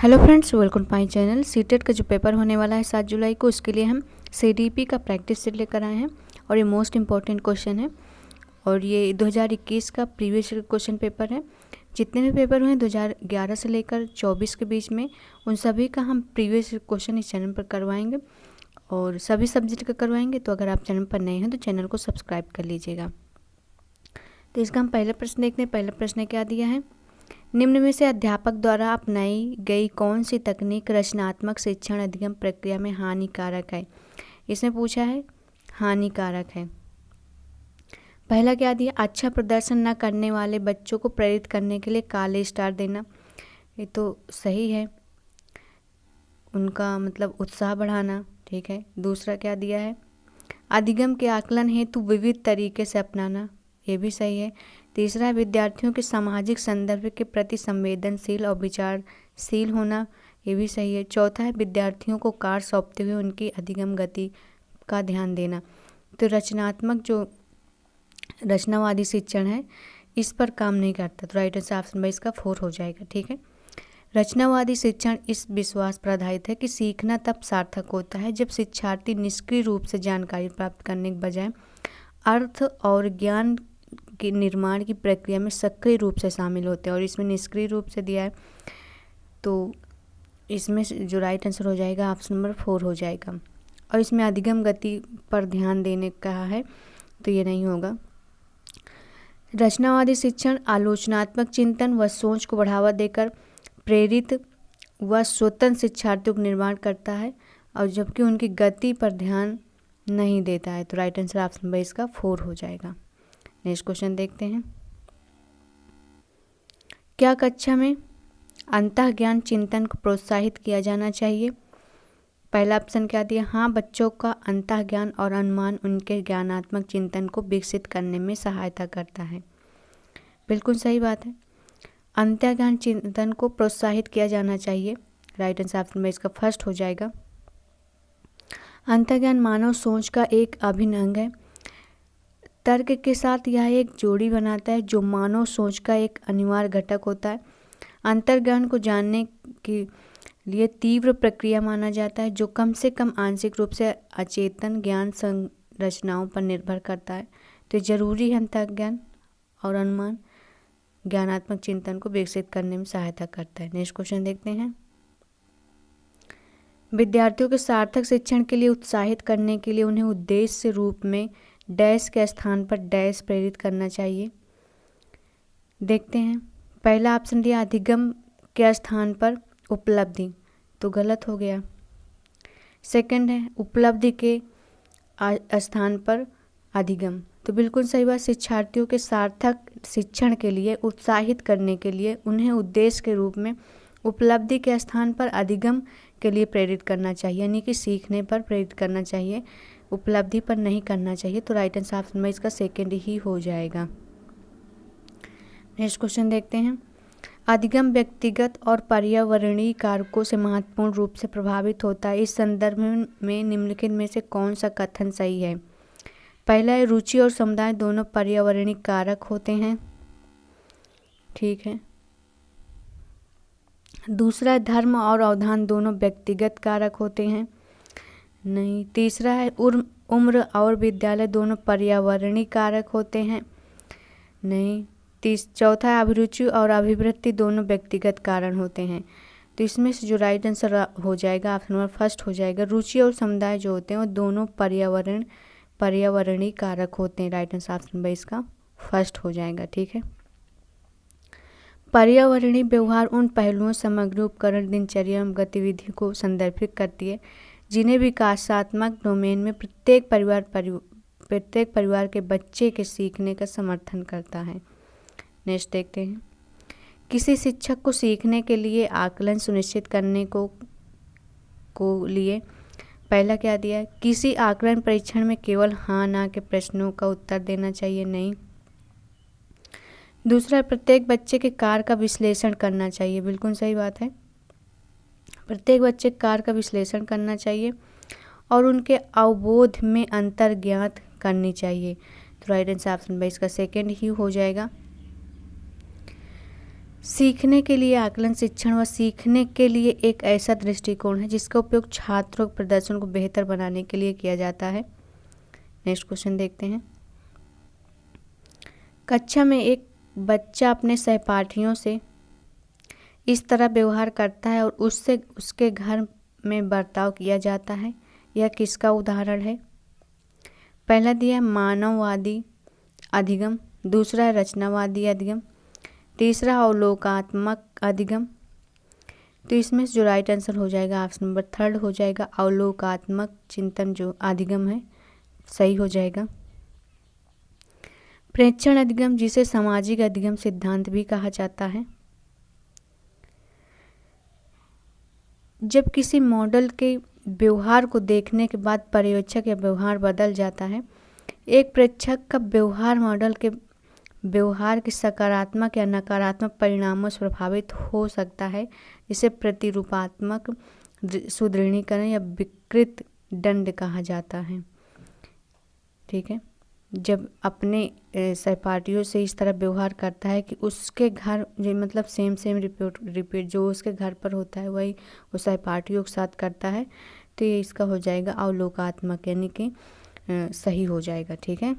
Hello friends, welcome my channel. CTET का जो paper होने वाला है 7 जुलाई को, उसके लिए हम सीडीपी का प्रैक्टिस सेट लेकर आए हैं और ये मोस्ट इम्पॉर्टेंट क्वेश्चन है और ये 2021 का प्रीवियस क्वेश्चन पेपर है। जितने भी पेपर हुए 2011 से लेकर 24 के बीच में, उन सभी का हम प्रीवियस क्वेश्चन इस चैनल पर करवाएंगे और सभी सब्जेक्ट का करवाएंगे। तो अगर आप चैनल पर नए हैं तो चैनल को सब्सक्राइब कर लीजिएगा। तो इसका हम पहला प्रश्न देखते हैं। पहला प्रश्न क्या दिया है, निम्न में से अध्यापक द्वारा अपनाई गई कौन सी तकनीक रचनात्मक शिक्षण अधिगम प्रक्रिया में हानिकारक है। इसमें पूछा है हानिकारक है। पहला क्या दिया, अच्छा प्रदर्शन न करने वाले बच्चों को प्रेरित करने के लिए काले स्टार देना। ये तो सही है, उनका मतलब उत्साह बढ़ाना। ठीक है। दूसरा क्या दिया है, अधिगम के आकलन हेतु विविध तरीके से अपनाना। ये भी सही है। तीसरा है विद्यार्थियों के सामाजिक संदर्भ के प्रति संवेदनशील और विचारशील होना। ये भी सही है। चौथा है विद्यार्थियों को कार्य सौंपते हुए उनकी अधिगम गति का ध्यान देना। तो रचनात्मक जो रचनावादी शिक्षण है इस पर काम नहीं करता, तो राइट आंसर ऑप्शन 22 का 4 हो जाएगा। ठीक है। रचनावादी शिक्षण इस विश्वास पर आधारित है कि सीखना तब सार्थक होता है जब शिक्षार्थी निष्क्रिय रूप से जानकारी प्राप्त करने के बजाय अर्थ और ज्ञान के निर्माण की प्रक्रिया में सक्रिय रूप से शामिल होते हैं। और इसमें निष्क्रिय रूप से दिया है, तो इसमें जो राइट आंसर हो जाएगा ऑप्शन नंबर 4 हो जाएगा। और इसमें अधिगम गति पर ध्यान देने कहा है, तो ये नहीं होगा। रचनावादी शिक्षण आलोचनात्मक चिंतन व सोच को बढ़ावा देकर प्रेरित व स्वतंत्र शिक्षार्थियों का निर्माण करता है, और जबकि उनकी गति पर ध्यान नहीं देता है। तो राइट आंसर ऑप्शन नंबर इसका 4 हो जाएगा। नेक्स्ट क्वेश्चन देखते हैं। क्या कक्षा में अंतःज्ञान चिंतन को प्रोत्साहित किया जाना चाहिए। पहला ऑप्शन क्या दिया, हाँ, बच्चों का अंतःज्ञान और अनुमान उनके ज्ञानात्मक चिंतन को विकसित करने में सहायता करता है। बिल्कुल सही बात है, अंतःज्ञान चिंतन को प्रोत्साहित किया जाना चाहिए। राइट आंसर ऑप्शन में इसका फर्स्ट हो जाएगा। अंतःज्ञान मानव सोच का एक अभिन्न अंग है। तर्क के साथ यह एक जोड़ी बनाता है जो मानव सोच का एक अनिवार्य घटक होता है। अंतर्ज्ञान को जानने के लिए तीव्र प्रक्रिया माना जाता है जो कम से कम आंशिक रूप से अचेतन ज्ञान संरचनाओं पर निर्भर करता है। तो जरूरी है अंतर्ज्ञान और अनुमान ज्ञानात्मक चिंतन को विकसित करने में सहायता करता है। नेक्स्ट क्वेश्चन देखते हैं। विद्यार्थियों के सार्थक शिक्षण के लिए उत्साहित करने के लिए उन्हें उद्देश्य रूप में डैश के स्थान पर डैश प्रेरित करना चाहिए। देखते हैं। पहला ऑप्शन दिया अधिगम के स्थान पर उपलब्धि, तो गलत हो गया। सेकंड है उपलब्धि के स्थान पर अधिगम, तो बिल्कुल सही बात। शिक्षार्थियों के सार्थक शिक्षण के लिए उत्साहित करने के लिए उन्हें उद्देश्य के रूप में उपलब्धि के स्थान पर अधिगम के लिए प्रेरित करना चाहिए, यानी कि सीखने पर प्रेरित करना चाहिए, उपलब्धि पर नहीं करना चाहिए। तो राइट आंसर ऑप्शन में इसका सेकंड ही हो जाएगा। नेक्स्ट क्वेश्चन देखते हैं। अधिगम व्यक्तिगत और पर्यावरणीय कारकों से महत्वपूर्ण रूप से प्रभावित होता है। इस संदर्भ में निम्नलिखित में से कौन सा कथन सही है। पहला है रुचि और समुदाय दोनों पर्यावरणीय कारक होते हैं। ठीक है। दूसरा है धर्म और अवधान दोनों व्यक्तिगत कारक होते हैं। नहीं। तीसरा है उम्र और विद्यालय दोनों पर्यावरणीय कारक होते हैं। नहीं। चौथा है अभिरुचि और अभिवृत्ति दोनों व्यक्तिगत कारण होते हैं। तो इसमें से जो राइट आंसर हो जाएगा ऑप्शन नंबर फर्स्ट हो जाएगा। रुचि और समुदाय जो होते हैं वो दोनों पर्यावरणीय कारक होते हैं। राइट आंसर ऑप्शन नंबर इसका फर्स्ट हो जाएगा। ठीक है। पर्यावरणीय व्यवहार उन पहलुओं सामग्री उपकरण दिनचर्या एवं गतिविधि को संदर्भित करती है जिन्हें विकासात्मक डोमेन में प्रत्येक परिवार के बच्चे के सीखने का समर्थन करता है। नेक्स्ट देखते हैं। किसी शिक्षक को सीखने के लिए आकलन सुनिश्चित करने को लिए पहला क्या दिया है, किसी आकलन परीक्षण में केवल हाँ ना के प्रश्नों का उत्तर देना चाहिए। नहीं। दूसरा, प्रत्येक बच्चे के कार्य का विश्लेषण करना चाहिए। बिल्कुल सही बात है, प्रत्येक बच्चे के कार्य का विश्लेषण करना चाहिए और उनके अवबोध में अंतर ज्ञात करनी चाहिए। तो राइट आंसर ऑप्शन 22 का सेकंड ही हो जाएगा। सीखने के लिए आकलन शिक्षण व सीखने के लिए एक ऐसा दृष्टिकोण है जिसका उपयोग छात्रों के प्रदर्शन को बेहतर बनाने के लिए किया जाता है। नेक्स्ट क्वेश्चन देखते हैं। कक्षा में एक बच्चा अपने सहपाठियों से इस तरह व्यवहार करता है और उससे उसके घर में बर्ताव किया जाता है, यह किसका उदाहरण है? पहला दिया है मानववादी अधिगम, दूसरा है रचनावादी अधिगम, तीसरा अवलोकात्मक अधिगम। तो इसमें जो राइट आंसर हो जाएगा ऑप्शन नंबर 3 हो जाएगा, अवलोकात्मक चिंतन जो अधिगम है सही हो जाएगा। प्रेक्षण अधिगम, जिसे सामाजिक अधिगम सिद्धांत भी कहा जाता है। जब किसी मॉडल के व्यवहार को देखने के बाद पर्यवेक्षक या व्यवहार बदल जाता है, एक प्रेक्षक का व्यवहार मॉडल के व्यवहार के सकारात्मक या नकारात्मक परिणामों से प्रभावित हो सकता है, जिसे प्रतिरूपात्मक सुदृढ़ीकरण या विकृत दंड कहा जाता है। ठीक है, जब अपने सहपाठियों से इस तरह व्यवहार करता है कि उसके घर मतलब सेम रिपीट जो उसके घर पर होता है वही वो सहपाठियों के साथ करता है, तो ये इसका हो जाएगा अवलोकात्मक, यानी कि सही हो जाएगा। ठीक है,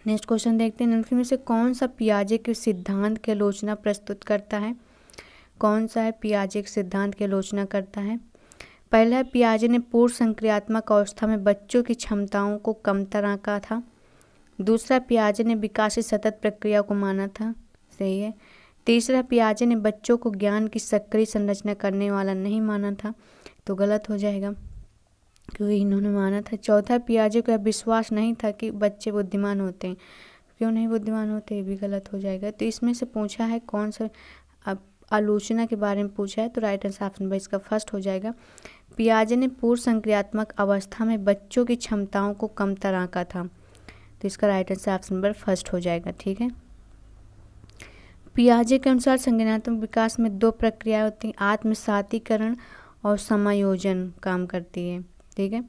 नेक्स्ट क्वेश्चन देखते हैं। निम्नलिखित में से कौन सा पियाजे के सिद्धांत की आलोचना प्रस्तुत करता है? कौन सा है पियाजे के सिद्धांत की आलोचना करता है? पहला है पियाजे ने पूर्व संक्रियात्मक अवस्था में बच्चों की क्षमताओं को कमतर आंका था। दूसरा, पियाजे ने विकास की सतत प्रक्रिया को माना था, सही है। तीसरा, पियाजे ने बच्चों को ज्ञान की सक्रिय संरचना करने वाला नहीं माना था, तो गलत हो जाएगा क्योंकि इन्होंने माना था। चौथा, पियाजे को यह विश्वास नहीं था कि बच्चे बुद्धिमान होते हैं, क्यों नहीं बुद्धिमान होते, ये भी गलत हो जाएगा। तो इसमें से पूछा है कौन सा आलोचना के बारे में पूछा है, तो राइट आंसर ऑप्शन नंबर इसका फर्स्ट हो जाएगा। पियाजे ने पूर्व संक्रियात्मक अवस्था में बच्चों की क्षमताओं को कमतर आंका था, तो इसका right answer option number first हो जाएगा। ठीक है, पियाजे के अनुसार संज्ञानात्मक विकास में 2 प्रक्रियाएं होती हैं, आत्मसातीकरण और समायोजन काम करती है। ठीक है,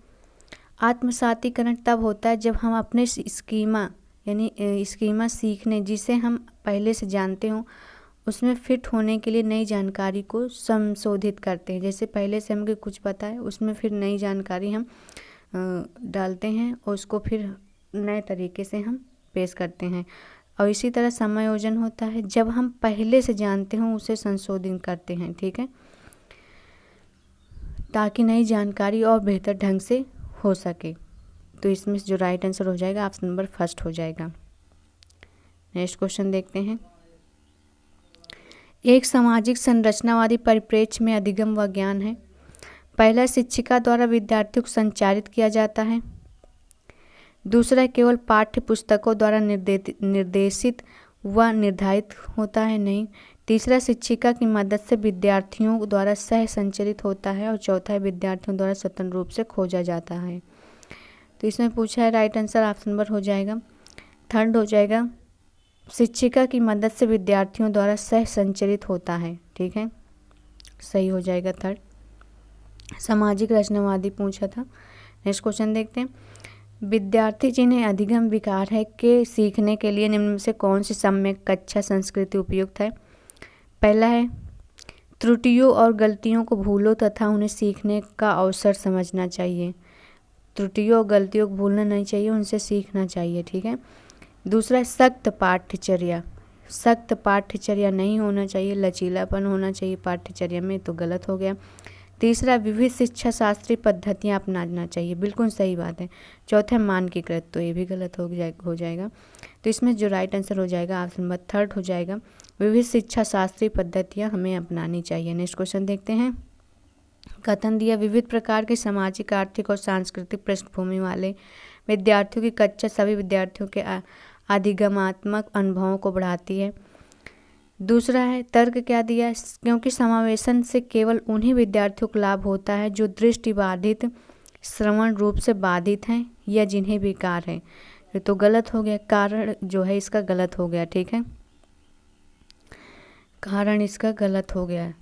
आत्मसातीकरण तब होता है जब हम अपने स्कीमा यानी स्कीमा सीखने जिसे हम पहले से जानते हों उसमें फिट होने के लिए नई जानकारी को संशोधित करते हैं। जैसे पहले से हमें कुछ पता है उसमें फिर नई जानकारी हम डालते हैं और उसको फिर नए तरीके से हम पेश करते हैं। और इसी तरह समायोजन होता है जब हम पहले से जानते हों उसे संशोधित करते हैं। ठीक है, ताकि नई जानकारी और बेहतर ढंग से हो सके। तो इसमें जो राइट आंसर हो जाएगा ऑप्शन नंबर फर्स्ट हो जाएगा। नेक्स्ट क्वेश्चन देखते हैं। एक सामाजिक संरचनावादी परिप्रेक्ष्य में अधिगम व ज्ञान है। पहला, शिक्षिका द्वारा विद्यार्थियों को संचारित किया जाता है। दूसरा, केवल पाठ्य पुस्तकों द्वारा निर्देशित व निर्धारित होता है, नहीं। तीसरा, शिक्षिका की मदद से विद्यार्थियों द्वारा सह संचरित होता है। और चौथा है विद्यार्थियों द्वारा स्वतंत्र रूप से खोजा जाता है। तो इसमें पूछा है राइट आंसर ऑप्शन नंबर हो जाएगा 3 हो जाएगा, शिक्षिका की मदद से विद्यार्थियों द्वारा सह संचरित होता है। ठीक है, सही हो जाएगा 3। सामाजिक रचनावादी पूछा था। नेक्स्ट क्वेश्चन देखते हैं। विद्यार्थी जिन्हें अधिगम विकार है के सीखने के लिए निम्न में से कौन सी सम्यक कक्षा संस्कृति उपयुक्त है? पहला है त्रुटियों और गलतियों को भूलो तथा उन्हें सीखने का अवसर समझना चाहिए। त्रुटियों और गलतियों को भूलना नहीं चाहिए, उनसे सीखना चाहिए। ठीक है, दूसरा है सख्त पाठ्यचर्या। सख्त पाठ्यचर्या नहीं होना चाहिए, लचीलापन होना चाहिए पाठ्यचर्या में, तो गलत हो गया। तीसरा, विविध शिक्षा शास्त्रीय पद्धतियाँ अपनाना चाहिए, बिल्कुल सही बात है। चौथा, मानकीकृत, तो ये भी गलत हो जाएगा। तो इसमें जो राइट आंसर हो जाएगा ऑप्शन नंबर 3 हो जाएगा, विविध शिक्षा शास्त्रीय पद्धतियाँ हमें अपनानी चाहिए। नेक्स्ट क्वेश्चन देखते हैं। कथन दिया, विविध प्रकार के सामाजिक, आर्थिक और सांस्कृतिक पृष्ठभूमि वाले विद्यार्थियों की कक्षा सभी विद्यार्थियों के अधिगमात्मक अनुभवों को बढ़ाती है। दूसरा है तर्क क्या दिया, क्योंकि समावेशन से केवल उन्हीं विद्यार्थियों को लाभ होता है जो दृष्टि बाधित, श्रवण रूप से बाधित हैं या जिन्हें विकार है। ये तो गलत हो गया, कारण जो है इसका गलत हो गया। ठीक है, कारण इसका गलत हो गया,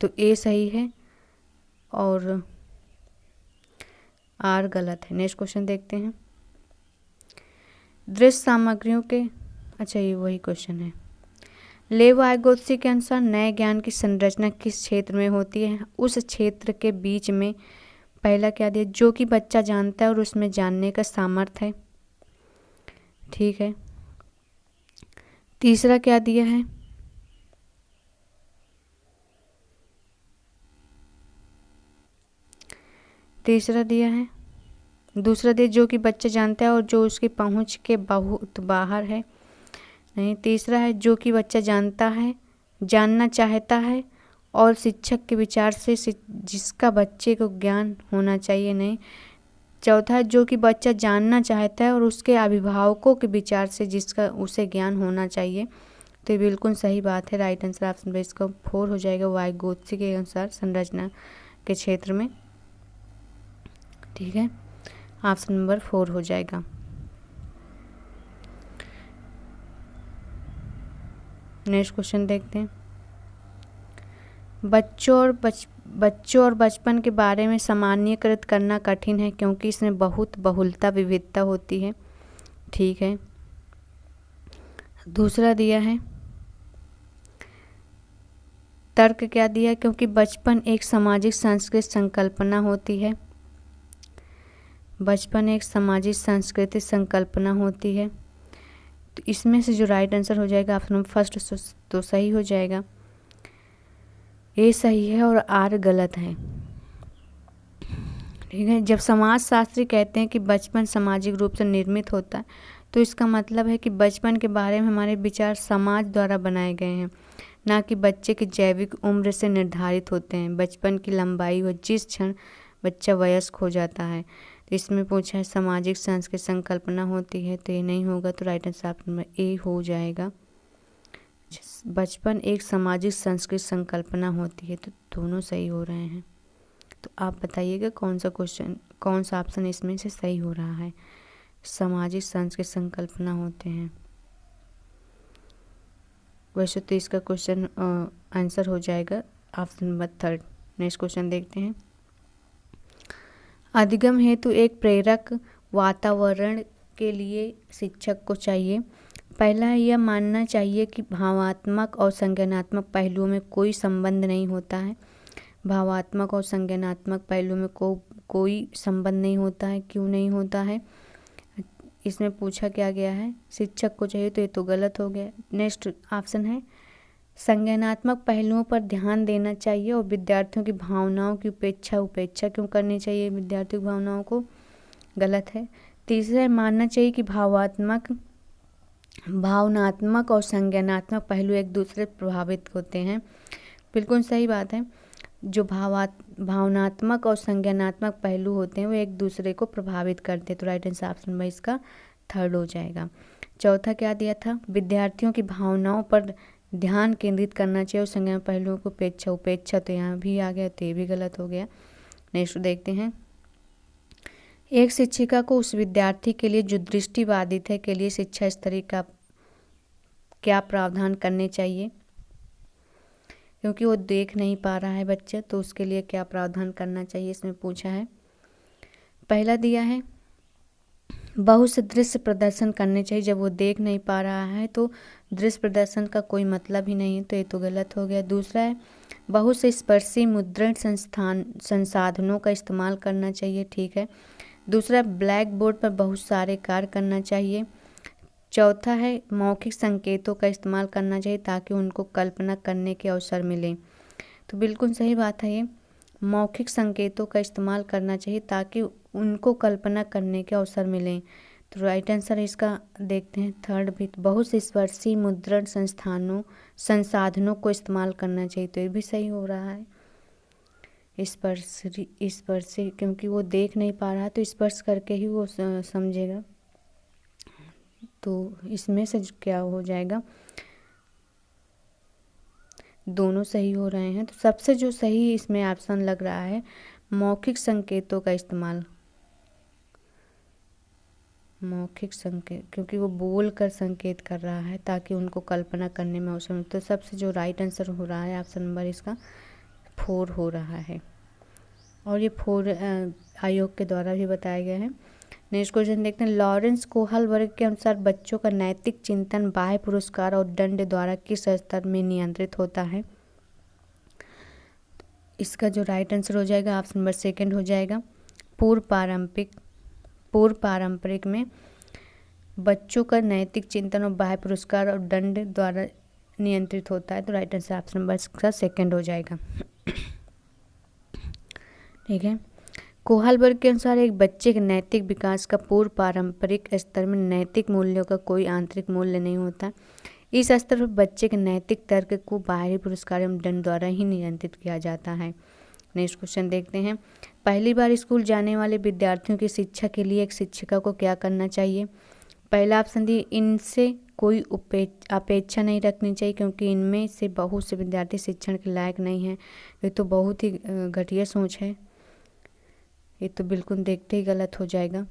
तो ए सही है और आर गलत है। नेक्स्ट क्वेश्चन देखते हैं। दृश्य सामग्रियों के, अच्छा ये वही क्वेश्चन है। लेव वाइगोत्स्की के अनुसार नए ज्ञान की संरचना किस क्षेत्र में होती है? उस क्षेत्र के बीच में। पहला क्या दिया? जो कि बच्चा जानता है और उसमें जानने का सामर्थ्य है। ठीक है। तीसरा क्या दिया है? तीसरा दिया है, दूसरा दिया जो कि बच्चा जानता है और जो उसकी पहुंच के बहुत बाहर है। नहीं, तीसरा है जो कि बच्चा जानता है, जानना चाहता है और शिक्षक के विचार से जिसका बच्चे को ज्ञान होना चाहिए। नहीं, चौथा है जो कि बच्चा जानना चाहता है और उसके अभिभावकों के विचार से जिसका उसे ज्ञान होना चाहिए। तो ये बिल्कुल सही बात है। राइट आंसर ऑप्शन बी इसका 4 हो जाएगा, वाइगोत्स्की के अनुसार संरचना के क्षेत्र में। ठीक है, ऑप्शन नंबर 4 हो जाएगा। नेक्स्ट क्वेश्चन देखते हैं। बच्चों और बचपन के बारे में सामान्यीकृत करना कठिन है क्योंकि इसमें बहुत बहुलता विविधता होती है। ठीक है। दूसरा दिया है, तर्क क्या दिया? क्योंकि बचपन एक सामाजिक सांस्कृतिक संकल्पना होती है। बचपन एक सामाजिक सांस्कृतिक संकल्पना होती है। तो इसमें से जो राइट आंसर हो जाएगा ऑप्शन नंबर फर्स्ट तो सही हो जाएगा। ए सही है और आर गलत है। ठीक है। जब समाजशास्त्री कहते हैं कि बचपन सामाजिक रूप से निर्मित होता है तो इसका मतलब है कि बचपन के बारे में हमारे विचार समाज द्वारा बनाए गए हैं, ना कि बच्चे की जैविक उम्र से निर्धारित होते हैं। बचपन की लंबाई हो जिस क्षण बच्चा वयस्क हो जाता है। तो इसमें पूछा है सामाजिक सांस्कृतिक संकल्पना होती है, तो ये नहीं होगा। तो राइट आंसर ऑप्शन में ए हो जाएगा। बचपन एक सामाजिक सांस्कृतिक संकल्पना होती है। तो दोनों सही हो रहे हैं। तो आप बताइएगा कौन सा ऑप्शन इसमें से सही हो रहा है। सामाजिक सांस्कृतिक संकल्पना होते हैं। वैसे तो इसका क्वेश्चन आंसर हो जाएगा ऑप्शन नंबर 3। नेक्स्ट क्वेश्चन देखते हैं। अधिगम हेतु एक प्रेरक वातावरण के लिए शिक्षक को चाहिए। पहला है, यह मानना चाहिए कि भावात्मक और संज्ञानात्मक पहलुओं में कोई संबंध नहीं होता है। भावात्मक और संज्ञानात्मक पहलुओं में कोई संबंध नहीं होता है। क्यों नहीं होता है? इसमें पूछा क्या गया है? शिक्षक को चाहिए, तो ये तो गलत हो गया। नेक्स्ट ऑप्शन है, संज्ञानात्मक पहलुओं पर ध्यान देना चाहिए और विद्यार्थियों की भावनाओं की उपेक्षा क्यों करनी चाहिए? विद्यार्थियों की भावनाओं को, गलत है। तीसरा है, मानना चाहिए कि भावनात्मक और संज्ञानात्मक पहलू एक दूसरे से प्रभावित होते हैं। बिल्कुल सही बात है। जो भावनात्मक और संज्ञानात्मक पहलू होते हैं वो एक दूसरे को प्रभावित करते हैं। तो राइट आंसर ऑप्शन में इसका 3 हो जाएगा। चौथा क्या दिया था? विद्यार्थियों की भावनाओं पर ध्यान केंद्रित करना चाहिए और संज्ञानात्मक पहलुओं को उपेक्षा तो यहाँ भी आ गया, तो ये भी गलत हो गया। नेक्स्ट देखते हैं। एक शिक्षिका को उस विद्यार्थी के लिए जो दृष्टिबाधित है के लिए शिक्षा स्तरीय का क्या प्रावधान करने चाहिए? क्योंकि वो देख नहीं पा रहा है बच्चा, तो उसके लिए क्या प्रावधान करना चाहिए इसमें पूछा है। पहला दिया है, बहुत से दृश्य प्रदर्शन करने चाहिए। जब वो देख नहीं पा रहा है तो दृश्य प्रदर्शन का कोई मतलब ही नहीं है, तो ये तो गलत हो गया। दूसरा है, बहुत से स्पर्शी मुद्रण संसाधनों का इस्तेमाल करना चाहिए। ठीक है। दूसरा, ब्लैक बोर्ड पर बहुत सारे कार्य करना चाहिए। चौथा है, मौखिक संकेतों का इस्तेमाल करना चाहिए ताकि उनको कल्पना करने के अवसर मिले। तो बिल्कुल सही बात है, ये मौखिक संकेतों का इस्तेमाल करना चाहिए ताकि उनको कल्पना करने के अवसर मिले। तो राइट आंसर इसका देखते हैं 3 भी, बहुत से स्पर्शी मुद्रण संसाधनों को इस्तेमाल करना चाहिए। तो ये भी सही हो रहा है। स्पर्शी क्योंकि वो देख नहीं पा रहा है तो स्पर्श करके ही वो समझेगा। तो इसमें से क्या हो जाएगा? दोनों सही हो रहे हैं। तो सबसे जो सही इसमें ऑप्शन लग रहा है, मौखिक संकेतों का इस्तेमाल। मौखिक संकेत, क्योंकि वो बोल कर संकेत कर रहा है ताकि उनको कल्पना करने में अवसर मिले। तो सबसे जो राइट आंसर हो रहा है ऑप्शन नंबर इसका 4 हो रहा है। और ये 4 आयोग के द्वारा भी बताया गया है। नेक्स्ट क्वेश्चन देखते हैं, लॉरेंस कोहल वर्ग के अनुसार बच्चों का नैतिक चिंतन बाह्य पुरस्कार और दंड द्वारा किस स्तर में नियंत्रित होता है? इसका जो राइट आंसर हो जाएगा ऑप्शन नंबर सेकंड हो जाएगा। पूर्व पारंपरिक में बच्चों का नैतिक चिंतन और बाह्य पुरस्कार और दंड द्वारा नियंत्रित होता है, तो राइट आंसर ऑप्शन नंबर इसका सेकंड हो जाएगा। ठीक है, कोहल वर्ग के अनुसार एक बच्चे के नैतिक विकास का पूर्व पारंपरिक स्तर में नैतिक मूल्यों का कोई आंतरिक मूल्य नहीं होता। इस स्तर पर बच्चे के नैतिक तर्क को बाहरी पुरस्कार एवं दंड द्वारा ही नियंत्रित किया जाता है। नेक्स्ट क्वेश्चन देखते हैं, पहली बार स्कूल जाने वाले विद्यार्थियों की शिक्षा के लिए एक शिक्षिका को क्या करना चाहिए? पहला ऑप्शन दिए, इनसे कोई अपेक्षा नहीं रखनी चाहिए क्योंकि इनमें से बहुत से विद्यार्थी शिक्षण के लायक नहीं हैं। ये तो बहुत ही घटिया सोच है, ये तो बिल्कुल देखते ही गलत हो जाएगा।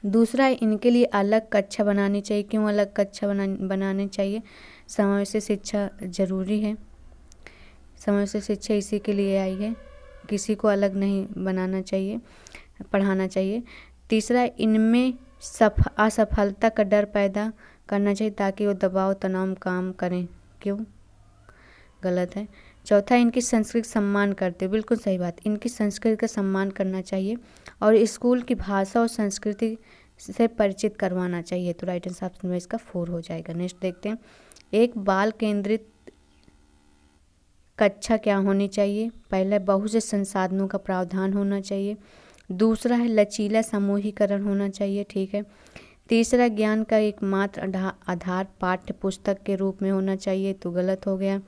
दूसरा, इनके लिए अलग कक्षा बनानी चाहिए। क्यों अलग कक्षा बनानी चाहिए? समावेशी शिक्षा जरूरी है, समावेशी शिक्षा इसी के लिए आई है, किसी को अलग नहीं बनाना चाहिए, पढ़ाना चाहिए। तीसरा, इनमें असफलता का डर पैदा करना चाहिए ताकि वो दबाव तनाव में काम करें। क्यों? गलत है। चौथा, इनकी संस्कृति सम्मान करते, बिल्कुल सही बात, इनकी संस्कृति का सम्मान करना चाहिए और स्कूल की भाषा और संस्कृति से परिचित करवाना चाहिए, तो राइट आंसर ऑप्शन में इसका 4 हो जाएगा। नेक्स्ट देखते हैं, एक बाल केंद्रित कक्षा क्या होनी चाहिए? पहला, बहुत से संसाधनों का प्रावधान होना चाहिए। दूसरा है लचीला समूहीकरण होना चाहिए। ठीक है। तीसरा, ज्ञान का एकमात्र आधार पाठ्य पुस्तक के रूप में होना चाहिए, तो गलत हो गया।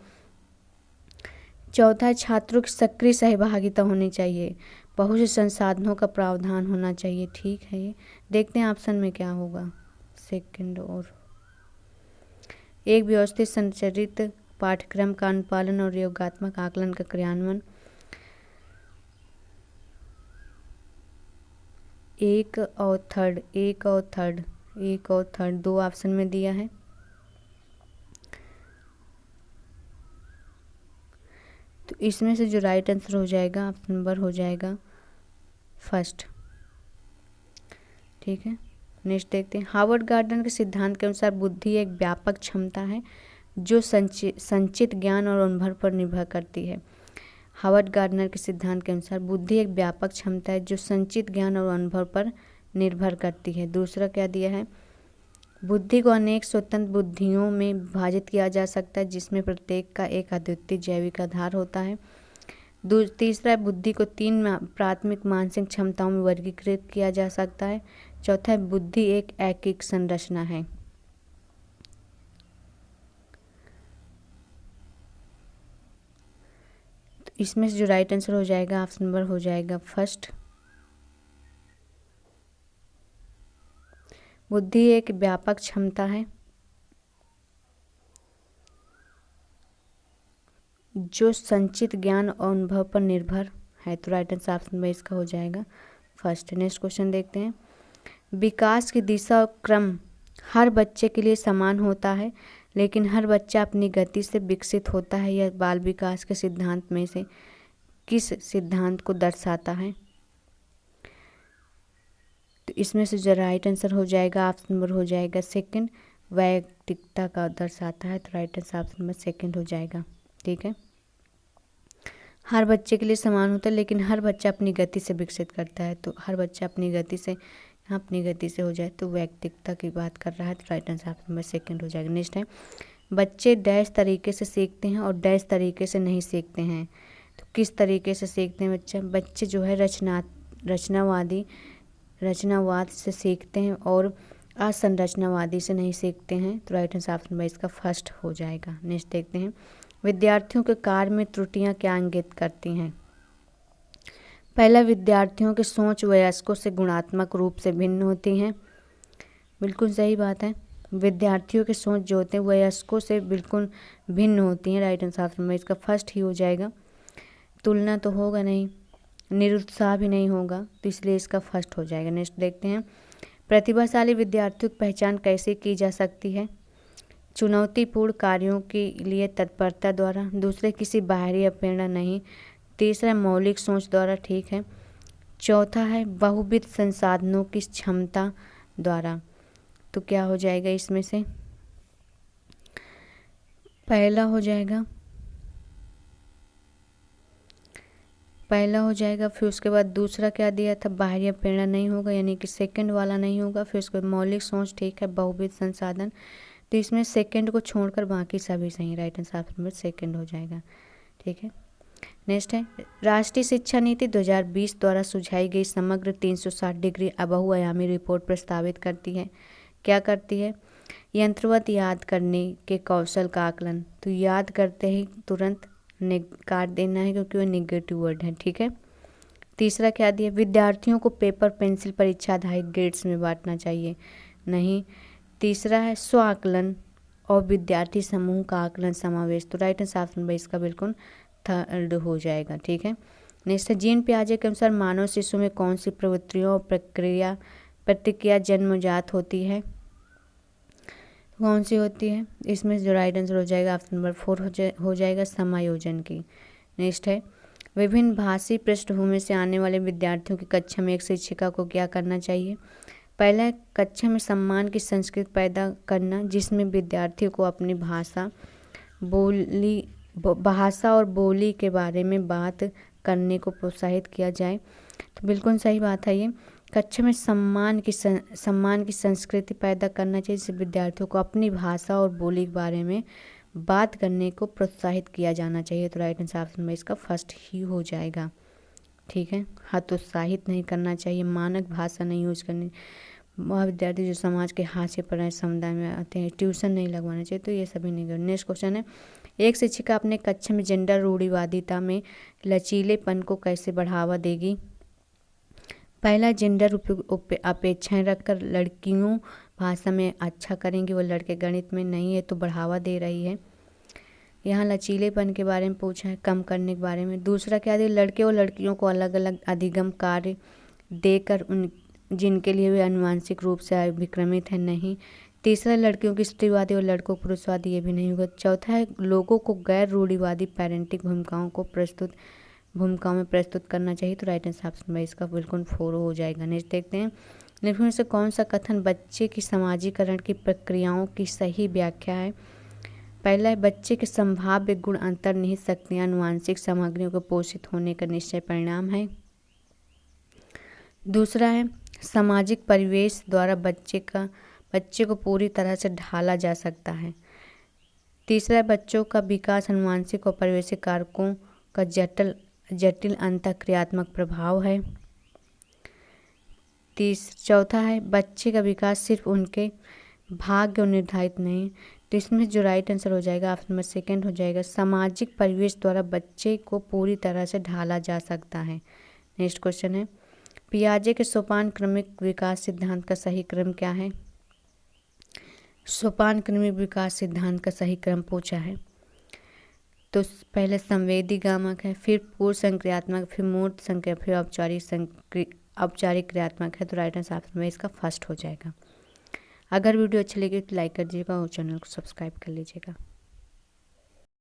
चौथा, छात्रों की सक्रिय सहभागिता होनी चाहिए। बहुत से संसाधनों का प्रावधान होना चाहिए। ठीक है, ये देखते हैं ऑप्शन में क्या होगा, सेकंड। और एक व्यवस्थित संरचित पाठ्यक्रम का अनुपालन और योगात्मक आकलन का क्रियान्वयन। एक और थर्ड दो ऑप्शन में दिया है, तो इसमें से जो राइट आंसर हो जाएगा ऑप्शन नंबर हो जाएगा फर्स्ट। ठीक है। नेक्स्ट देखते हैं, हार्वर्ड गार्डनर के सिद्धांत के अनुसार बुद्धि एक व्यापक क्षमता है जो संचित ज्ञान और अनुभव पर निर्भर करती है। हार्वर्ड गार्डनर के सिद्धांत के अनुसार बुद्धि एक व्यापक क्षमता है जो संचित ज्ञान और अनुभव पर निर्भर करती है। दूसरा क्या दिया है, बुद्धि को अनेक स्वतंत्र बुद्धियों में विभाजित किया जा सकता है जिसमें प्रत्येक का एक अद्वितीय जैविक आधार होता है। तीसरा, बुद्धि को 3 प्राथमिक मानसिक क्षमताओं में वर्गीकृत किया जा सकता है। चौथा, बुद्धि एक ऐकिक संरचना है। तो इसमें से जो राइट आंसर हो जाएगा ऑप्शन नंबर हो जाएगा फर्स्ट। बुद्धि एक व्यापक क्षमता है जो संचित ज्ञान और अनुभव पर निर्भर है, तो राइट आंसर ऑप्शन में इसका हो जाएगा फर्स्ट। नेक्स्ट क्वेश्चन देखते हैं, विकास की दिशा और क्रम हर बच्चे के लिए समान होता है लेकिन हर बच्चा अपनी गति से विकसित होता है। यह बाल विकास के सिद्धांत में से किस सिद्धांत को दर्शाता है? तो इसमें से जो राइट आंसर हो जाएगा ऑप्शन नंबर हो जाएगा सेकंड, वैयक्तिकता का दर्शाता है, तो राइट आंसर ऑप्शन में सेकंड हो जाएगा। ठीक है, हर बच्चे के लिए समान होता है लेकिन हर बच्चा अपनी गति से विकसित करता है, तो हर बच्चा अपनी गति से हो जाए तो वैयक्तिकता की बात कर रहा है, तो राइट आंसर ऑप्शन में सेकंड हो जाएगा। नेक्स्ट है, बच्चे डैश तरीके से सीखते हैं और डैश तरीके से नहीं सीखते हैं। तो किस तरीके से सीखते हैं बच्चे जो है रचनावाद से सीखते हैं और असंरचनावादी से नहीं सीखते हैं, तो राइट आंसर ऑप्शन में इसका फर्स्ट हो जाएगा। नेक्स्ट देखते हैं, विद्यार्थियों के कार्य में त्रुटियां क्या इंगित करती हैं? पहला, विद्यार्थियों की सोच वयस्कों से गुणात्मक रूप से भिन्न होती हैं। बिल्कुल सही बात है, विद्यार्थियों की सोच जो होते हैं वयस्कों से बिल्कुल भिन्न होती हैं, राइट आंसर ऑप्शन में इसका फर्स्ट ही हो जाएगा। तुलना तो होगा नहीं, निरुत्साह भी नहीं होगा, तो इसलिए इसका फर्स्ट हो जाएगा। नेक्स्ट देखते हैं, प्रतिभाशाली विद्यार्थियों की पहचान कैसे की जा सकती है? चुनौतीपूर्ण कार्यों के लिए तत्परता द्वारा। दूसरे, किसी बाहरी प्रेरणा नहीं। तीसरा, मौलिक सोच द्वारा। ठीक है, चौथा है बहुविध संसाधनों की क्षमता द्वारा। तो क्या हो जाएगा इसमें से? पहला हो जाएगा, फिर उसके बाद दूसरा क्या दिया था? बाह्य प्रेरणा नहीं होगा, यानी कि सेकंड वाला नहीं होगा। फिर उसके बाद मौलिक सोच, ठीक है, बहुविध संसाधन, तो इसमें सेकंड को छोड़कर बाकी सभी सही, right answer option number second हो जाएगा। ठीक है, नेक्स्ट है राष्ट्रीय शिक्षा नीति 2020 द्वारा सुझाई गई समग्र 360 डिग्री बहुआयामी रिपोर्ट प्रस्तावित करती है। क्या करती है? यंत्रवत याद करने के कौशल का आकलन। तो याद करते ही तुरंत काट देना है क्योंकि वो निगेटिव वर्ड है। ठीक है, तीसरा क्या दिया? विद्यार्थियों को पेपर पेंसिल परीक्षा आधारित ग्रेड्स में बांटना चाहिए, नहीं। तीसरा है स्व आकलन और विद्यार्थी समूह का आकलन समावेश। तो राइट आंसर ऑप्शन नंबर इसका बिल्कुल थर्ड हो जाएगा। ठीक है, नेक्स्ट है जीन पियाजे के अनुसार मानव शिशु में कौन सी प्रवृत्तियों और प्रतिक्रिया जन्मजात होती है? कौन सी होती है? इसमें जो राइट आंसर हो जाएगा ऑप्शन नंबर 4 हो जाएगा समायोजन की। नेक्स्ट है विभिन्न भाषी पृष्ठभूमि से आने वाले विद्यार्थियों की कक्षा में एक शिक्षिका को क्या करना चाहिए? पहला है कक्षा में सम्मान की संस्कृति पैदा करना, जिसमें विद्यार्थियों को अपनी भाषा और बोली के बारे में बात करने को प्रोत्साहित किया जाए। तो बिल्कुल सही बात है ये। कक्षा में सम्मान की संस्कृति पैदा करना चाहिए, जिससे विद्यार्थियों को अपनी भाषा और बोली के बारे में बात करने को प्रोत्साहित किया जाना चाहिए। तो राइट आंसर ऑप्शन में इसका फर्स्ट ही हो जाएगा। ठीक है, हतोत्साहित नहीं करना चाहिए, मानक भाषा नहीं यूज करनी। वह विद्यार्थी जो समाज के हाशिए पर समुदाय में आते हैं, ट्यूशन नहीं लगवाना चाहिए। तो ये सभी नहीं करना। नेक्स्ट क्वेश्चन है एक शिक्षिका अपने कक्षा में जेंडर रूढ़िवादिता में लचीलेपन को कैसे बढ़ावा देगी? पहला, जेंडर अपेक्षाएं रखकर लड़कियों भाषा में अच्छा करेंगी, वो लड़के गणित में नहीं है तो बढ़ावा दे रही है। यहाँ लचीलेपन के बारे में पूछा है, कम करने के बारे में। दूसरा क्या दे? लड़के और लड़कियों को अलग अलग अधिगम कार्य देकर उन जिनके लिए वे आनुवांशिक रूप से विक्रमित हैं, नहीं। तीसरा, लड़कियों की स्त्रीवादी और लड़कों को पुरुषवादी, ये भी नहीं होगा। चौथा है लोगों को गैर रूढ़िवादी पेरेंटिंग भूमिकाओं में प्रस्तुत करना चाहिए। तो राइट आंसर ऑप्शन में इसका बिल्कुल 4 हो जाएगा। नेक्स्ट देखते हैं निम्न में से कौन सा कथन बच्चे की समाजीकरण की प्रक्रियाओं की सही व्याख्या है? पहला है बच्चे के संभाव्य गुण अंतर्निहित शक्तियाँ आनुवांशिक सामग्रियों के पोषित होने का निश्चय परिणाम है। दूसरा है सामाजिक परिवेश द्वारा बच्चे को पूरी तरह से ढाला जा सकता है। तीसरा है बच्चों का विकास आनुवांशिक और परिवेशिक कारकों का जटिल अंतःक्रियात्मक प्रभाव है। चौथा है बच्चे का विकास सिर्फ उनके भाग्य और निर्धारित नहीं। तो इसमें जो राइट आंसर हो जाएगा ऑप्शन नंबर सेकंड हो जाएगा, सामाजिक परिवेश द्वारा बच्चे को पूरी तरह से ढाला जा सकता है। नेक्स्ट क्वेश्चन है पियाजे के सोपान क्रमिक विकास सिद्धांत का सही क्रम क्या है? सोपान क्रमिक विकास सिद्धांत का सही क्रम पूछा है। तो पहले संवेदी गामक है, फिर पूर्व संक्रियात्मक, फिर मूर्त संक्रिया, फिर औपचारिक क्रियात्मक है। तो राइट आंसर ऑप्शन में इसका फर्स्ट हो जाएगा। अगर वीडियो अच्छी लगी तो लाइक कर दीजिएगा और चैनल को सब्सक्राइब कर लीजिएगा।